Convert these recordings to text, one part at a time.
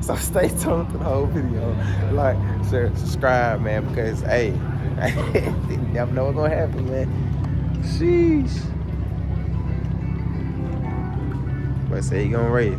So stay tuned to the whole video. Like, share, subscribe, man, because, hey, you never know what's going to happen, man. Sheesh. But say you gonna raid.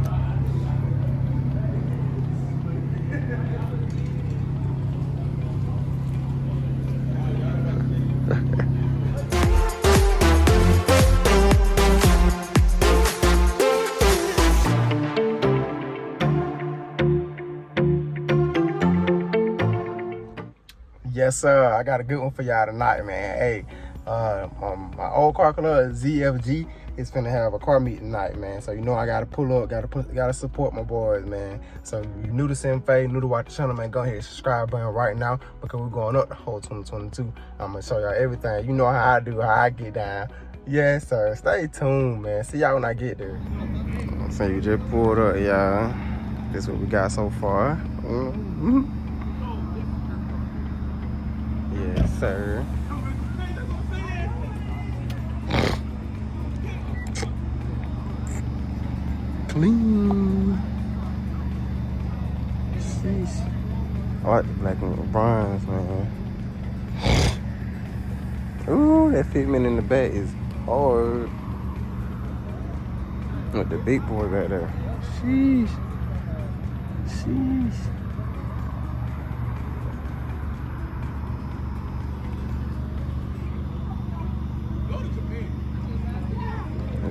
Yes, sir. I got a good one for y'all tonight, man. Hey, my old car club, ZFG, is finna have a car meet tonight, man. So you know I gotta pull up, gotta support my boys, man. So if you new to Simfay, new to watch the channel, man, go ahead and subscribe button right now because we're going up the whole 2022. I'm gonna show y'all everything. You know how I do, how I get down. Yes, sir. Stay tuned, man. See y'all when I get there. So you just pulled up, y'all. This is what we got so far. Yes, sir. Clean. Sheesh. I like the black and bronze, man. Ooh, that fitment in the back is hard. Look, the big boy back there. Sheesh. Sheesh.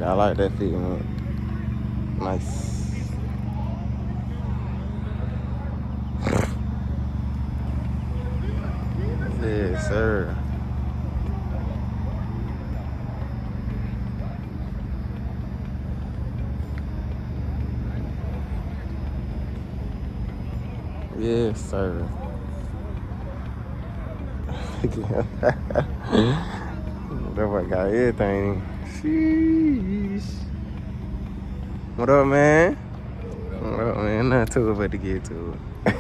I like that fitment. Nice. Yes, sir. Yes, sir. That boy got everything. Sheesh. What up, man? What up, man? Nothing to it but to get to it.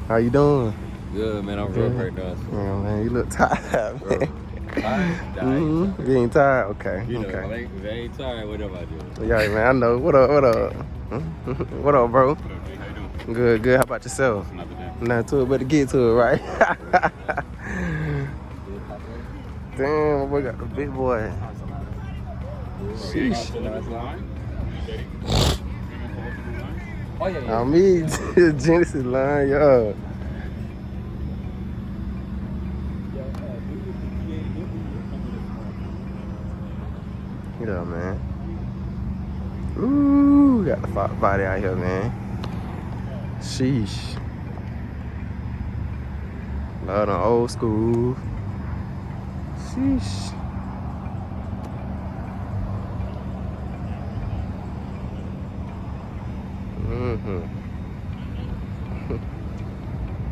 How you doing? Good, man. I'm real hurt now. Yeah, man. You look tired, man. Tired? You ain't tired? Okay. You know, okay. if I ain't tired, what am I doing? Yeah, man. I know. What up? What up? What up, bro? Good, good. How about yourself? Nothing to it but to get to it, right? Damn, my boy got the big boy. Sheesh. Oh, yeah. On me, Genesis line, yo. Yeah, man. Ooh, got the body out here, man. Sheesh. Love the old school. Sheesh.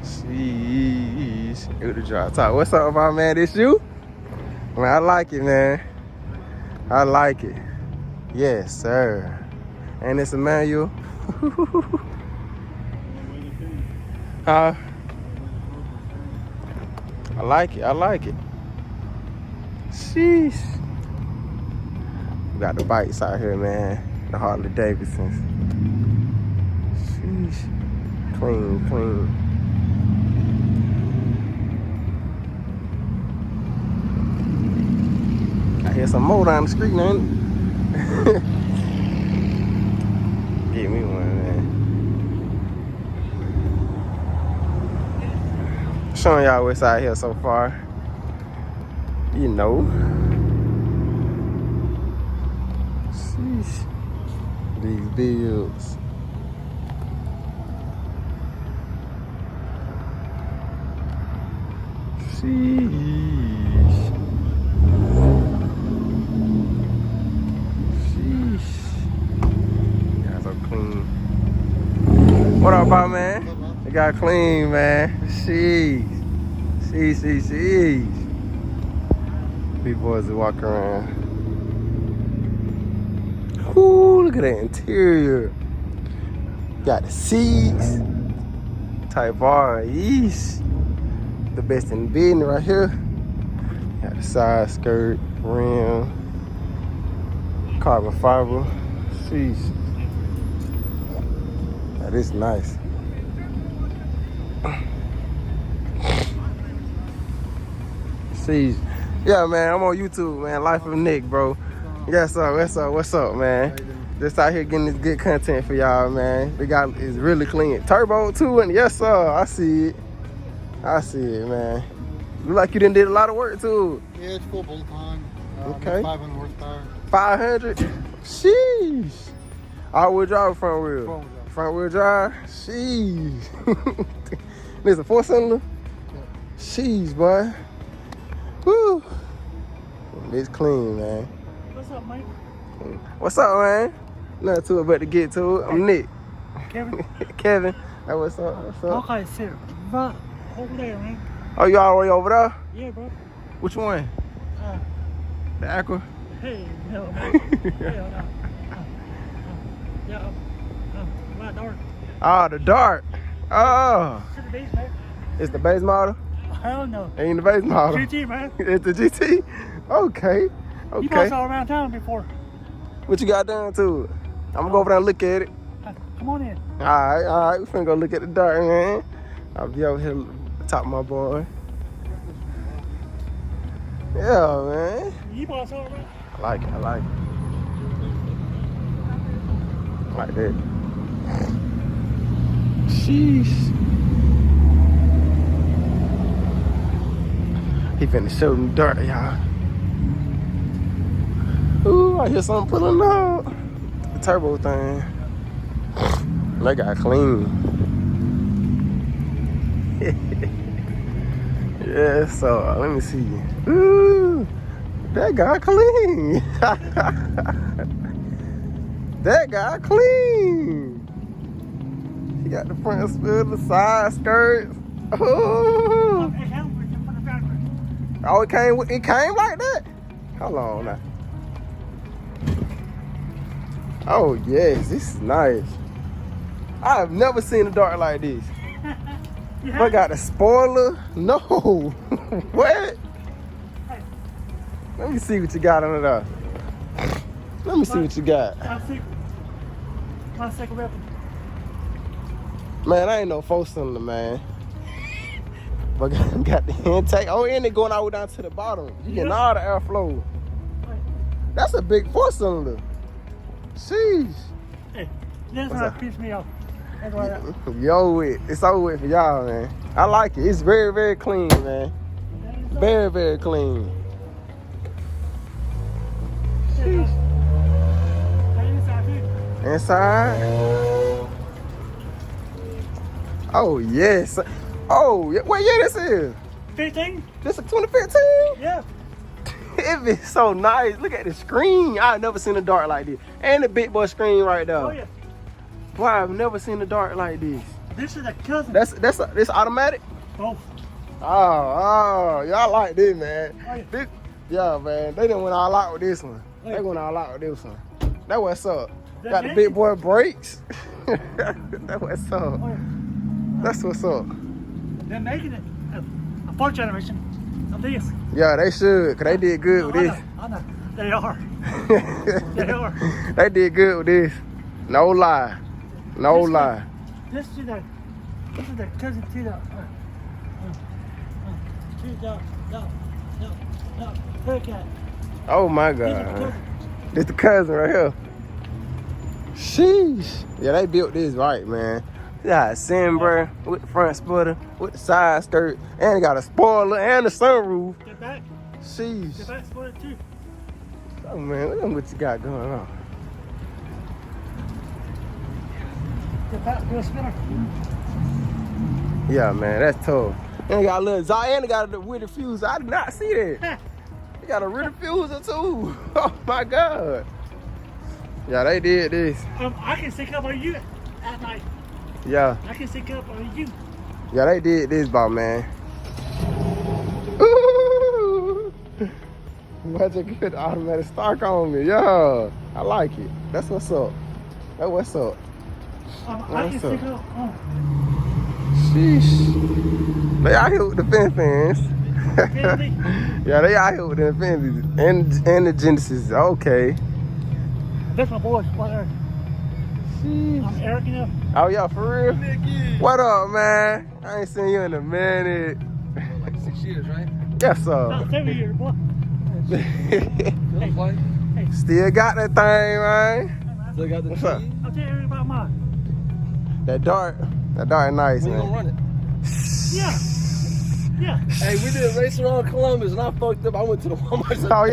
Sheesh. It would drop top. What's up, my man? This you? Man, I like it, man. I like it. Yes, sir. And it's Emmanuel. Huh? I like it. I like it. Sheesh. We got the bikes out here, man. The Harley Davidsons. Sheesh. Clean, clean. I hear some more down the street, man. Give me one, man. Showing y'all what's out here so far. You know. Sheesh. These bills. Sheesh. Sheesh. Guys are clean. What up, Bob, man? They got clean, man. Sheesh. Sheesh. These boys are walking around. Ooh, look at that interior. Got the seats. Type R. Yeesh. The best in the business right here. Got the side skirt, rim, carbon fiber. Sheesh. Got this is nice. See, yeah, man, I'm on YouTube, man. Life of Nick, bro. Yes, sir. What's up, man? Just out here getting this good content for y'all, man. The guy is really clean. Turbo too, and yes, sir. I see it, man. Look like you done did a lot of work too. Yeah, it's full bolt on. Okay. 500 horsepower. 500. Sheesh. All-wheel drive or front wheel? Front wheel drive. Sheesh. This a 4-cylinder. Sheesh, boy. Woo. It's clean, man. What's up, Mike? What's up, man? Nothing to it but to get to it. I'm Nick. Kevin? Kevin. Hey, what's up? What's up? Okay, sit right over there, man. Oh, you all the way over there? Yeah, bro. Which one? The Aqua? Hey, no, man. Hell no. Yeah, right dark. Oh, the Dart. Oh. To the base, man. It's the base model? Hell no. Ain't the base model. GT, man. It's the GT? Okay. You Okay. passed all around town before. What you got done to it? I'm gonna go over there and look at it. Come on in. All right. We finna go look at the Dart, man. I'll be over here top of my boy. Yeah, man. You passed all around. I like it. I like that. Sheesh. He finna show them Dart, y'all. Ooh, I hear something pulling out. The turbo thing. That got clean. Yeah, so let me see. Ooh, that got clean. That got clean. He got the front spill, the side skirts. Ooh. Oh, it came like that? Hold on now. Oh yes, this is nice. I have never seen a Dart like this. I got a spoiler? No. What? Let me see what you got under there. Let me see what you got. My second weapon. Man, I ain't no 4-cylinder, man. But got the intake. Oh, and it going all the way down to the bottom. You getting all the airflow. That's a big 4-cylinder. Sheesh. Hey, that's what pissed me off. That's why Yo, it's over with for y'all, man. I like it. It's very, very clean, man. Very, very clean. Inside? Oh, yes. Oh, what year this is? 15? This is 2015? Yeah. It be so nice. Look at the screen. I've never seen a Dart like this. And the big boy screen right there. Oh, yeah. Boy, I've never seen a Dart like this. This is a cousin. This automatic? Both. Oh, y'all like this, man. Oh, yeah. This, yeah, man. They done went all out with this one. They went all out with this one. That what's up. Got the big boy brakes. That what's up. Oh, yeah. That's what's up. They're making it a fourth generation of this. Yeah, they should, cause they did good with this. I know. They are. They are. They did good with this. No lie. No lie. This is the cousin to the Hurricane. Oh my God. This the cousin right here. Sheesh. Yeah, they built this right, man. They got a Sunbird with the front splitter, with the side skirt, and they got a spoiler and a sunroof. The back. Sheesh. The back's for it too. Oh man, look at what you got going on. The back for a spinner. Yeah, man, that's tough. And they got a little and they got a with diffuser. I did not see that. They got a rear diffuser too. Oh my God. Yeah, they did this. I can stick up on you at night. Yeah. I can stick up on you. Yeah, they did this, boy, man. Ooh. Watch it get automatic stock on me. Yeah, I like it. That's what's up. That's what's up. I can stick up. Sheesh. They out here with the fans. Yeah, they out here with the Infinities and the Genesis. Okay. That's my boy. Right there. I'm Eric, you know. Oh, yeah, for real? What up, man? I ain't seen you in a minute. Like 6 years, right? Yes, sir. About 7 years, boy. Feels like. Still got that thing, man. Still got the What's up? key. I'll tell you everything about mine. That dart nice, When you gonna man. run it? Yeah. Yeah. Hey, we did a race around Columbus and I fucked up. I went to the Walmart. Oh,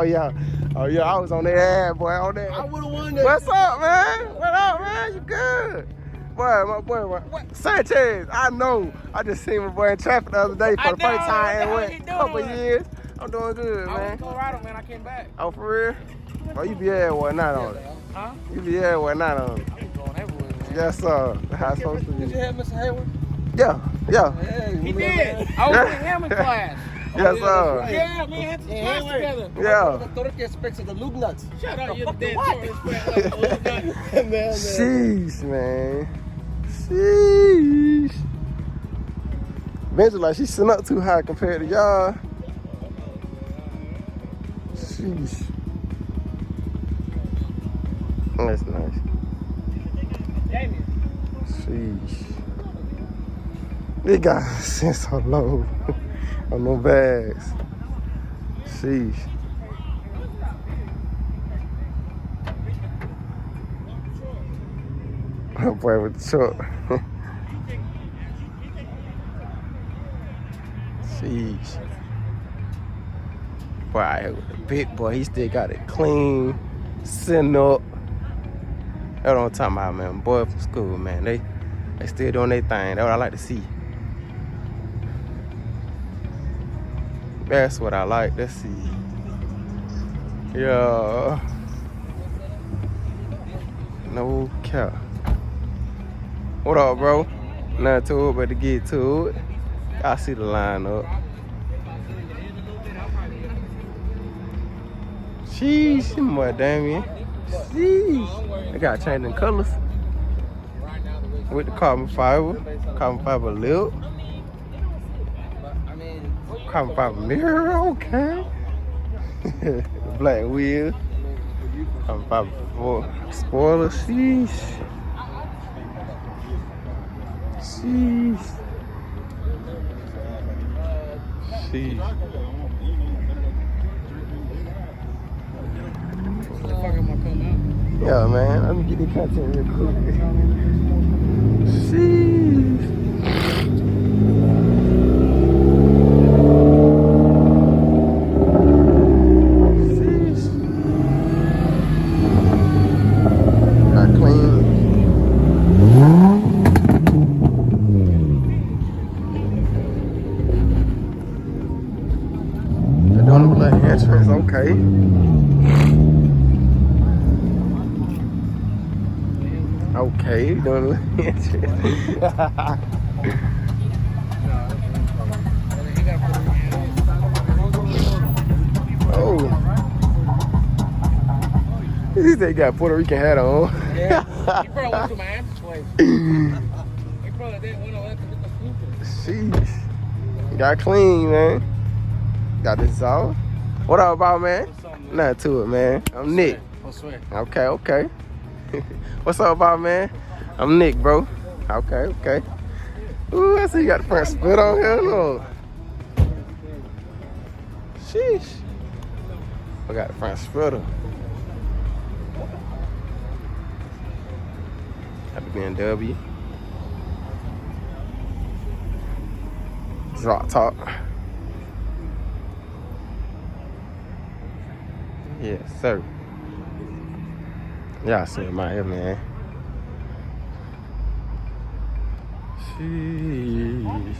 yeah. I was on that ad, boy, on that. I would have won that. What's up, man? What up, man? You good? Boy, my boy, what? Sanchez, I know. I just seen my boy in traffic the other day for the first time in what, couple years. I'm doing good, I went man. to Colorado, man. I came back. Oh, for real? Oh, you be everywhere, what not on it? Huh? You be everywhere, what not on it? I ain't going everywhere, man. Yes, sir. That's how it's supposed to Did be. you have Mr. Hayward? Yeah. Hey, He remember did. that? I was in Hammond class. Yes, sir. Yeah, me and him had to class together. Yeah. The Torque specs of the lug nuts. Shut up, you dead What? Man. Sheesh, man. Sheesh. Benji, like, she's sitting up too high compared to y'all. Sheesh. That's nice. Sheesh. This guy sits so low on no bags. Sheesh. Oh boy with the truck. Sheesh. Boy, out here with the big boy, he still got it clean, sitting up. That's what I'm talking about, man. Boy from school, man. They still doing their thing. That's what I like to see. That's what I like. Let's see. Yeah. No cap. What up, bro? Nothing to it but to get to it. I see the lineup. Sheesh, boy, Damien. Sheesh. They got changing colors. With the carbon fiber lip. Carbon fiber mirror, okay. Black wheel. Carbon fiber spoiler, sheesh. Sheesh. Sheesh. Yeah, man. Let me get the content real quick. Sheesh. Got clean. They're doing a little entrance, okay. Okay, doing a little entrance. Oh. He said he got a Puerto Rican hat on. Yeah, he probably went to my aunt's place. He probably didn't want to let them get the food. Sheesh. Got clean, man. Got this all. What up, about, man? Nothing to it, man. I'm Nick. Okay. What's up, about, man? I'm Nick, bro. Okay. Ooh, I see you got the front split on here. Look. Sheesh. I got the front splitter. Got the BMW. Drop top. Yes, sir. Y'all see him out here, man. Sheesh.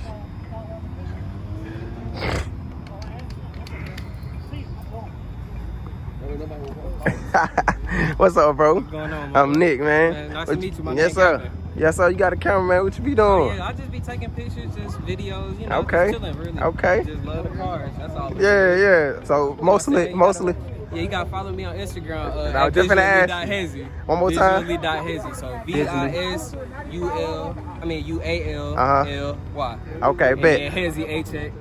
What's up, bro? What's going on, I'm Nick, man. Nice to meet you, my Yes, name sir. Gavin. Yes, sir. You got a camera, man. What you be doing? Yeah, I just be taking pictures, just videos, you know, Okay. just chilling, really. Okay. Just love the cars, that's all. Yeah. So mostly Yeah, you gotta follow me on Instagram. I was just finna ask you. Visually.hezzy. One more time. Visually.hezzy. So VISULLY. Okay, and bet. then Hezzy,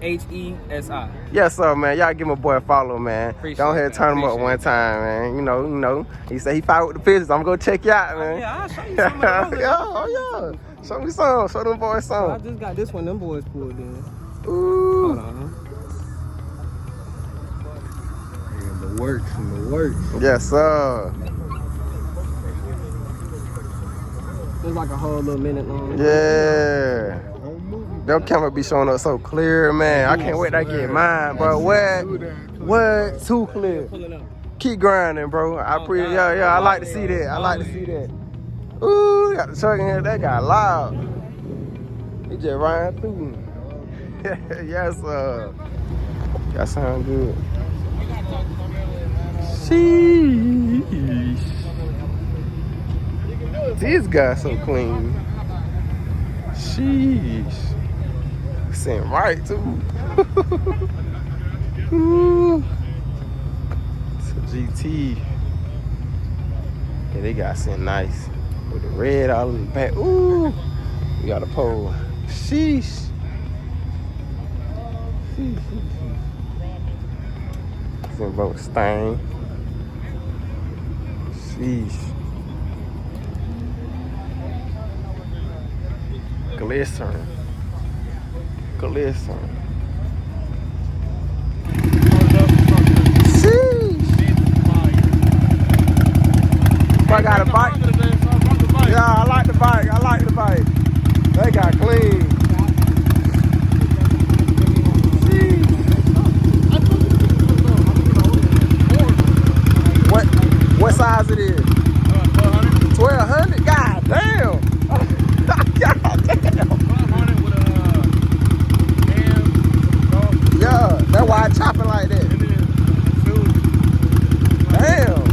HESI. Yes, sir, man. Y'all give my boy a follow, man. Appreciate Go ahead it, and turn him up appreciate one it. time, man. You know. He said he followed with the pictures. I'm gonna check you out, man. Yeah, I'll show you some of those. Yeah. Show me some. Show them boys I some. just got this one. Them boys pulled in. Ooh. Hold on. The works. Yes, sir. It's like a whole little minute long. Yeah. Them camera be showing up so clear, man. I can't wait to get mine, bro. What? Too clear. Pulling up. Keep grinding, bro. I I like to see that. Ooh, got the truck in here. That got loud. He just ran through. Yes, sir. That sound good. Sheesh. This guy's so clean. Sheesh. Sitting right too. Ooh. It's a GT. Yeah, they got something nice. With the red all in the back. Ooh. We got a pole. Sheesh. Some boat stain. Sheesh. Glycerin. Sheesh. I got a bike. Yeah, I like the bike. They got clean. Sheesh. What size it is? 1200. God damn. God damn. Yeah, that's why I chop it like that. Damn.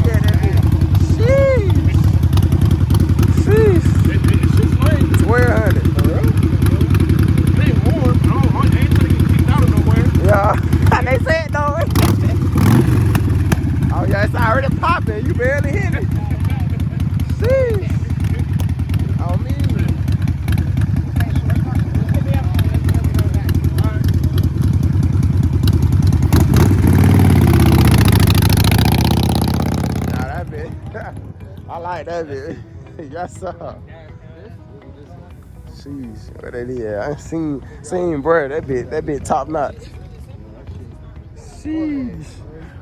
Yeah, that is. Sheesh. 1200. Yeah. They said though. Oh yeah, it's already popping. You barely hit it. Sheesh. Oh me. Nah, that bit. I like that bit. Yes sir. Sheesh, what that is? I ain't seen bro. That bit top notch. Sheesh.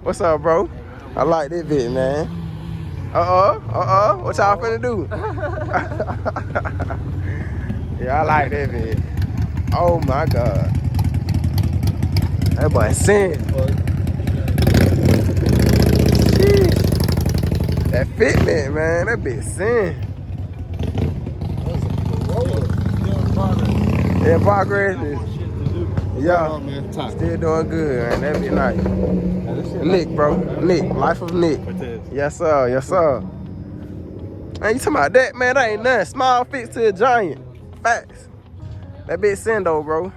What's up, bro? I like this bit, man. What y'all finna do? Yeah, I like that bit. Oh my God. That boy sin. Sheesh. That fitment, man. That bit sin. In progress. Yeah, still doing good, man. That be nice. Nick, bro. Nick, life of Nick. Yes, sir. Yes, sir. Man, you talking about that, man? That ain't nothing. Small fix to a giant. Facts. That bitch Sendo, bro.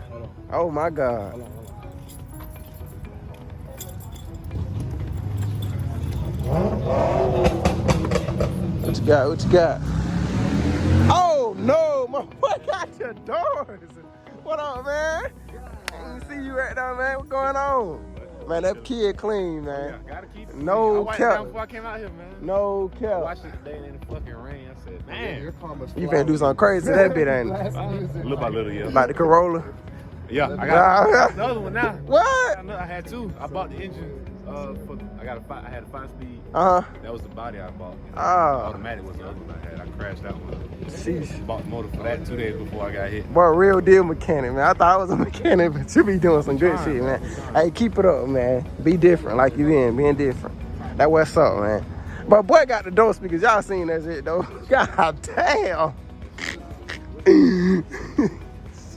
Oh, my God. What you got? What you got? Oh, no. My boy got your doors. What up, man? I didn't see you right now, man. What's going on? Man, that kid clean, man. Yeah, gotta keep it. No cap. Before I came out here, man. No I cap. watched it today and in the fucking rain. I said, man. You finna do something crazy to that bit, ain't it? Little by little, yeah. Like the Corolla. Yeah, I got Nah. another one now. What? I had two. I bought the engine. I had a 5-speed. Uh-huh. That was the body I bought. Oh. Automatic was the other one I had. I crashed that one. Sheesh. Bought the motor for that 2 days before I got hit. Boy, real deal mechanic, man. I thought I was a mechanic, but you be doing some good shit, man. Hey, keep it up, man. Be different like you being different. That what's up, man. But boy got the door speakers. Y'all seen that shit, though. God damn.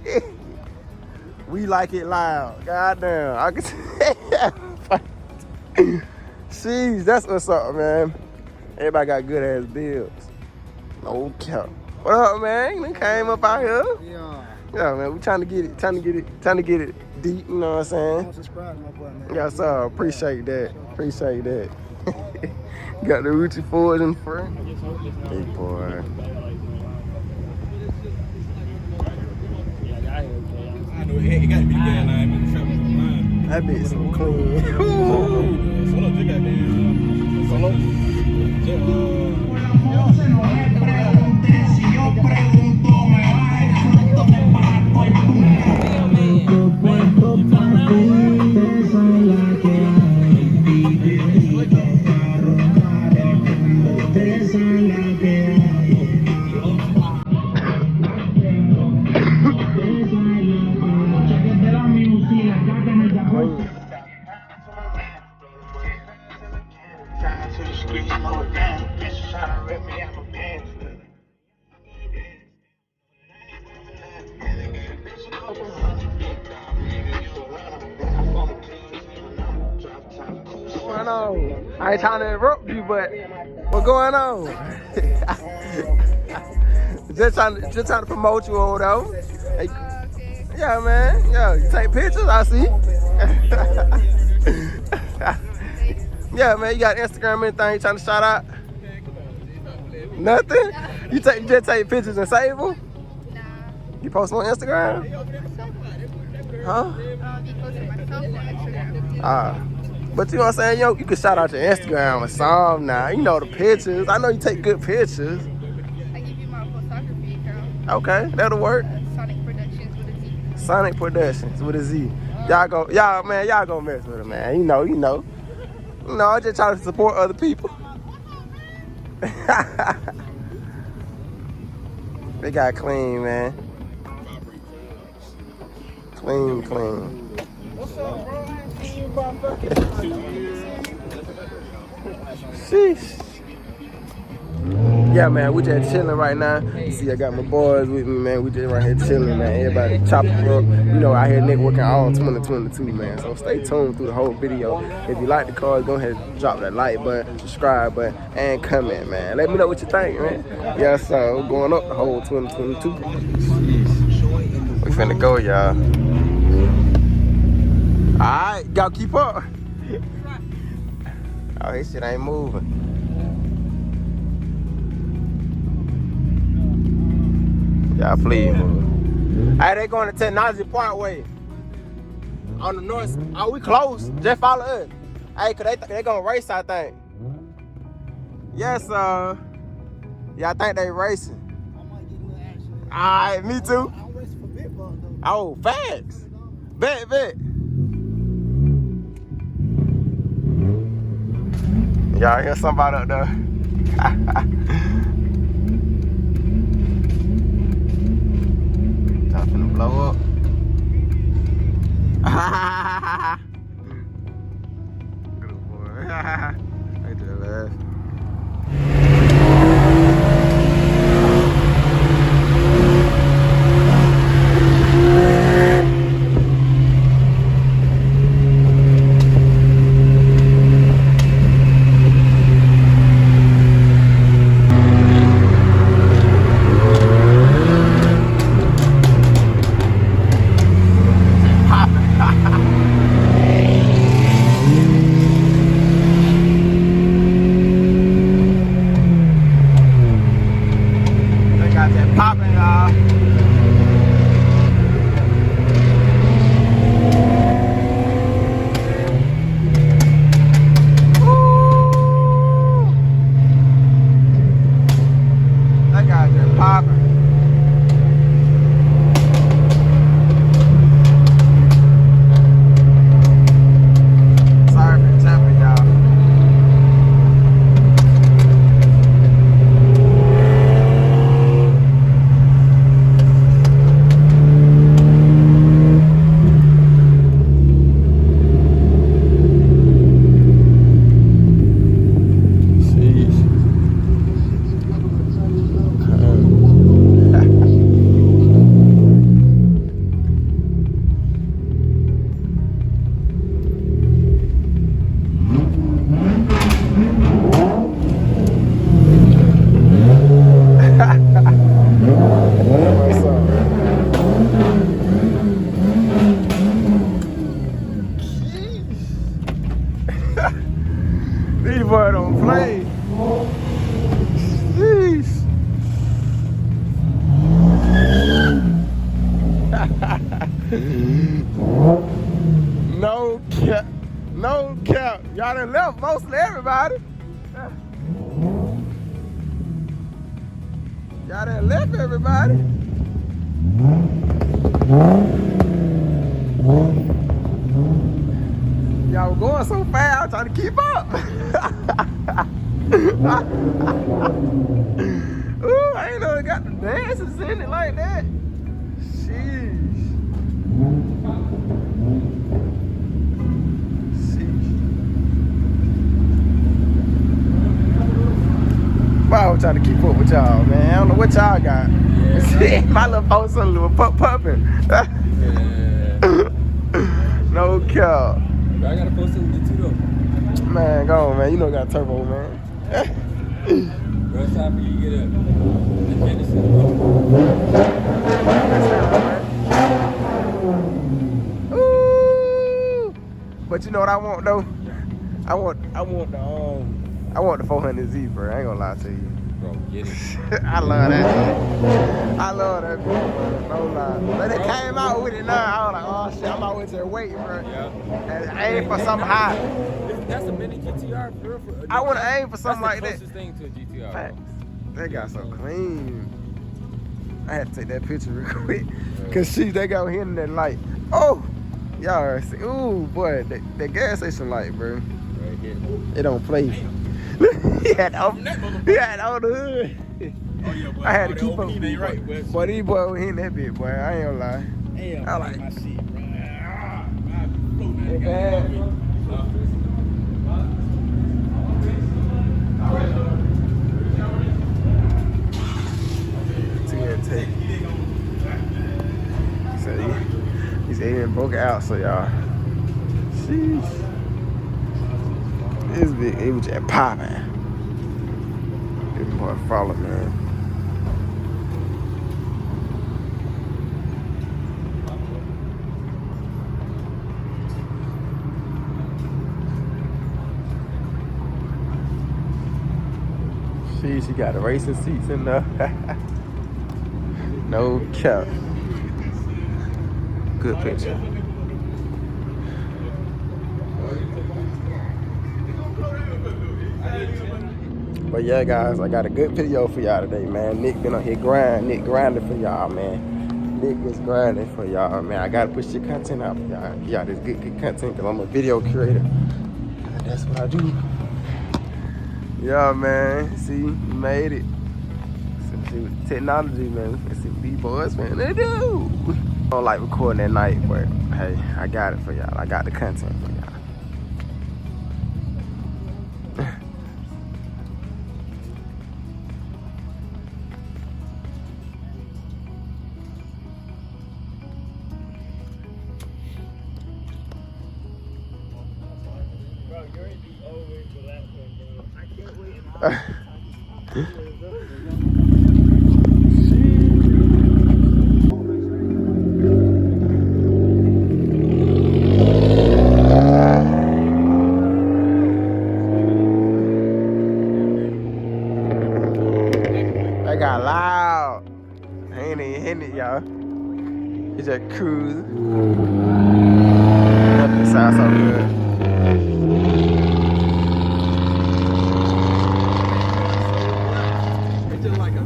Shit. We like it loud. God damn. I can tell. Jeez, that's what's up, man. Everybody got good ass builds. No cap. What up, man? You came up out here. Yeah. Yeah, man, we trying to get it deep, you know what I'm saying? Subscribe, my boy, man. Yes, sir. Appreciate that. Got the Rucci Ford in front. Hey, boy. I know it got to be there, like, in the trap with mine. That bitch so clean. Solo, just got there. Solo. I ain't trying to interrupt you, but what's going on? just trying to promote you or whatever. Hey, yeah, man. Yeah, you take pictures, I see. Yeah, man. You got Instagram, anything you trying to shout out? Nothing? You just take pictures and save them? Nah. You post them on Instagram? Huh? Be posting myself on Instagram. But you know what I'm saying? Yo, you can shout out your Instagram or something now. You know the pictures. I know you take good pictures. I give you my photography account. Okay, that'll work. Sonic Productions with a Z. Sonic Productions with a Z. Y'all go mess with it, man. You know. I just try to support other people. They got clean, man. Clean. What's up, bro? I ain't seen you about fucking. Sheesh. Yeah, man, we just chilling right now. You see, I got my boys with me, man. We just right here chilling, man. Everybody chopping up. You know, out here networking all 2022, man. So stay tuned through the whole video. If you like the cars, go ahead and drop that like button, subscribe button, and comment, man. Let me know what you think, man. Yeah, so we're going up the whole 2022. We finna go, y'all. Alright, gotta keep up. Oh, this shit ain't moving. Y'all please move. Hey, they going to Technology Parkway. On the north. Oh, we close. Just follow us. Hey, cause they gonna race, I think. Yes, yeah, I think they racing. I might get a little action. Alright, me too. I'm racing for Big Buck, though. Oh, facts. Bet. Y'all hear somebody up there? Y'all finna blow up. Good boy. Ain't that last? No cap. No cap. Y'all done left mostly everybody. Y'all done left everybody. Y'all were going so fast, I was trying to keep up. Ooh, I ain't know it got the dances in it like that. Sheesh. I was trying to keep up with y'all, man. I don't know what y'all got. Yeah, my little post on little pupping. Yeah. No cap. I gotta post something too though. Man, go on, man. You know I got turbo, man. First time for you to get up. Ooh. But you know what I want though? I want the 400Z, bro. I ain't gonna lie to you. Bro, get it. I love that. I love that, bro. No lie. But it came out with it now. I was like, oh shit, I'm always there waiting, bro. Yeah. And I aim for something high. That's a mini GTR, bro. I want to aim for something like that. That's the closest thing to a GTR. Facts. They got so clean. I had to take that picture real quick. Cause they got hitting that light. Oh, y'all see. Ooh, boy, that gas station light, bro. Right here. It don't play. he had all the hood. Oh, yeah, boy. I had to All keep that up. OP ain't right, boy. Boy, these boys were hitting that bit, boy. I ain't gonna lie. Damn, I like my shit, bro. it bad. Take. So he's even broke out, so y'all. Sheesh. This big, it was just popping. This boy follow, man. Sheesh, she got the racing seats in there. No cap. Good picture. But yeah, guys, I got a good video for y'all today, man. Nick been on here Nick grinding for y'all, man. Nick is grinding for y'all, man. I gotta push your content out for y'all. Y'all this good content, because I'm a video creator. And that's what I do. Yeah, man. See, you made it. See what technology, man. Let's see what these boys, man, they do. I don't like recording at night, but hey, I got it for y'all. I got the content for y'all. Bro, you're in the over for that one, bro. I can't wait. They got loud. I ain't even hitting it, y'all. It's just cruising. That sounds so good. It's just like a.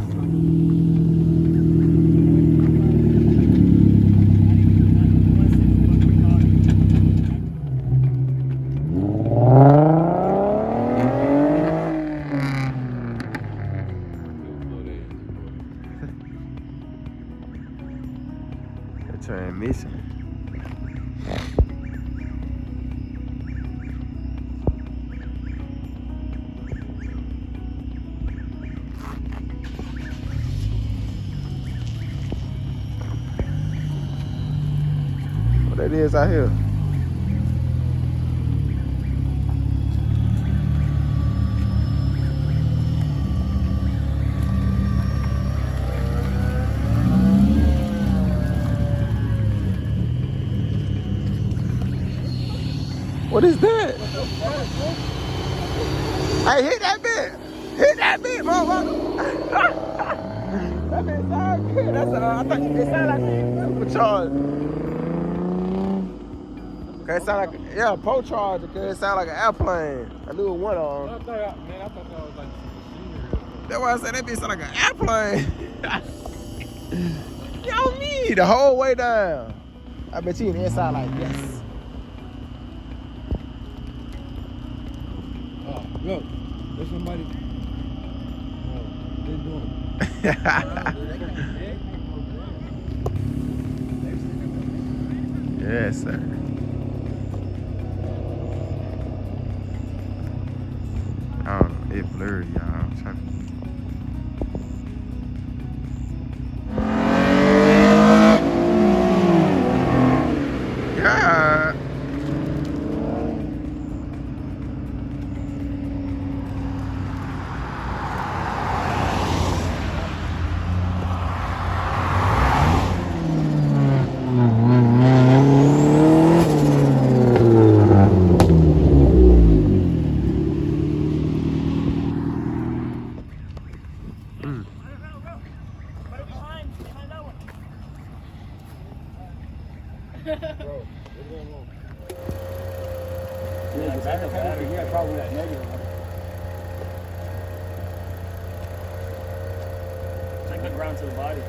The transmission. What that is out here? What is that? Hey, hit that bit! Hit that bit, motherfucker! That bit sound good. That's I thought it sounded like the supercharged. Cause it sound like, yeah, pro charger, cause it sound like an airplane. I knew it went on. I thought that was like some machinery. That's why I said that bitch sound like an airplane. Yo, me, the whole way down. I bet you in the inside like, yes. Oh, look. There's somebody. Oh, they doing. Yes, sir. Oh, it blurry, y'all. I'm trying to... God. Yeah, probably that negative one. Like the ground to the body.